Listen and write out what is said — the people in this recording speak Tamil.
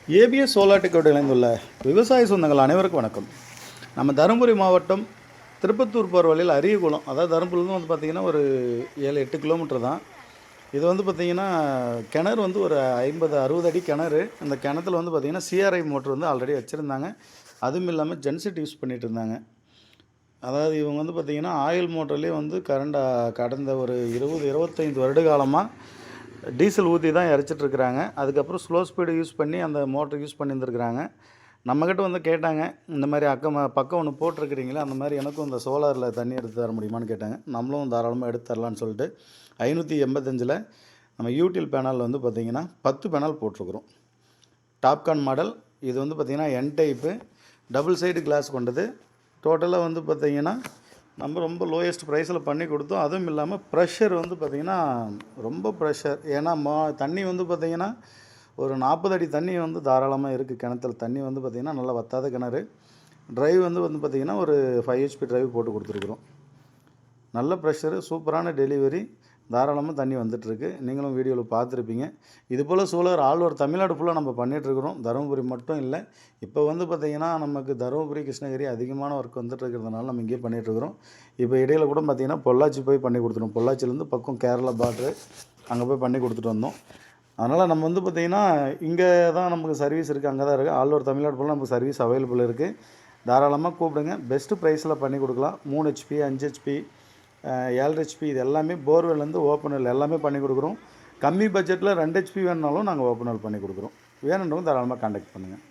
ஏபிஎஸ் சோலார் டெக்கோடு இணைந்துள்ள விவசாய சொந்தங்கள் அனைவருக்கும் வணக்கம். நம்ம தருமபுரி மாவட்டம் திருப்பத்தூர் போகிற வழியில் அரியகுளம், அதாவது தருமபுரிலேருந்து வந்து பார்த்திங்கன்னா ஒரு 7-8 கிலோமீட்டர் தான். இது வந்து பார்த்திங்கன்னா கிணறு வந்து ஒரு 50-60 அடி கிணறு. அந்த கிணத்துல வந்து பார்த்திங்கன்னா சிஆர்ஐ மோட்ரு வந்து ஆல்ரெடி வச்சுருந்தாங்க. அதுவும் இல்லாமல் ஜென்செட் யூஸ் பண்ணிகிட்டு இருந்தாங்க. அதாவது இவங்க வந்து பார்த்திங்கன்னா ஆயில் மோட்டர்லேயே வந்து கடந்த ஒரு 20-25 வருட காலமாக டீசல் ஊற்றி தான் இறச்சிட்ருக்குறாங்க. அதுக்கப்புறம் ஸ்லோ ஸ்பீடு யூஸ் பண்ணி அந்த மோட்ரு யூஸ் பண்ணியிருந்துருக்குறாங்க. நம்மக்கிட்ட வந்து கேட்டாங்க, இந்த மாதிரி பக்கம் ஒன்று போட்டிருக்கிறீங்களே, அந்த மாதிரி எனக்கும் இந்த சோலாரில் தண்ணி எடுத்து தர முடியுமான்னு கேட்டாங்க. நம்மளும் தாராளமாக எடுத்து தரலான்னு சொல்லிட்டு 585 நம்ம யூடிஎல் பேனல் வந்து பார்த்திங்கன்னா 10 பேனல் போட்டிருக்குறோம். TOPCon model. இது வந்து பார்த்திங்கன்னா என் டைப்பு, டபுள் சைடு கிளாஸ் கொண்டது. டோட்டலாக வந்து பார்த்திங்கன்னா நம்ம ரொம்ப லோயஸ்ட் ப்ரைஸில் பண்ணி கொடுத்தோம். அதுவும் இல்லாமல் ப்ரெஷர் வந்து பார்த்திங்கன்னா ரொம்ப ப்ரெஷர். ஏன்னா தண்ணி வந்து பார்த்திங்கன்னா ஒரு 40 அடி தண்ணி வந்து தாராளமாக இருக்குது கிணத்துல. தண்ணி வந்து பார்த்திங்கன்னா நல்லா வத்தாத கிணறு. ட்ரைவ் வந்து பார்த்திங்கன்னா ஒரு 5 HP ட்ரைவ் போட்டு கொடுத்துருக்குறோம். நல்ல ப்ரெஷரு, சூப்பரான டெலிவரி, தாராளமாக தண்ணி வந்துட்டுருக்கு. நீங்களும் வீடியோவில் பார்த்துருப்பீங்க. இதுபோல் சோலார் ஆல் ஓவர் தமிழ்நாடு ஃபுல்லாக நம்ம பண்ணிகிட்ருக்குறோம். தருமபுரி மட்டும் இல்லை. இப்போ வந்து பார்த்திங்கன்னா நமக்கு தருமபுரி, கிருஷ்ணகிரி அதிகமான ஒர்க் வந்துட்டுருக்கிறதுனால நம்ம இங்கேயே பண்ணிகிட்ருக்குறோம். இப்போ இடையில் கூட பார்த்திங்கன்னா பொள்ளாச்சி போய் பண்ணி கொடுத்துட்டோம். பொள்ளாச்சிலேருந்து பக்கம் கேரளா பார்ட்ரு, அங்கே போய் பண்ணி கொடுத்துட்டு வந்தோம். அதனால் நம்ம வந்து பார்த்திங்கன்னா இங்கே தான் நமக்கு சர்வீஸ் இருக்குது, அங்கே தான் இருக்குது. ஆல் ஓவர் தமிழ்நாடு ஃபுல்லாக நமக்கு சர்வீஸ் அவைலபிள் இருக்குது. தாராளமாக கூப்பிடுங்க. பெஸ்ட்டு ப்ரைஸில் பண்ணி கொடுக்கலாம். 3 HP, 5 HP, 7 HP, இது எல்லாமே போர்வெல்லேருந்து ஓப்பனல் எல்லாமே பண்ணி கொடுக்குறோம். கம்மி பட்ஜெட்டில் 2 HP வேணுனாலும் நாங்கள் ஓப்பனல் பண்ணி கொடுக்குறோம். வேணுன்றவங்க தாராளமாக கான்டாக்ட் பண்ணுங்கள்.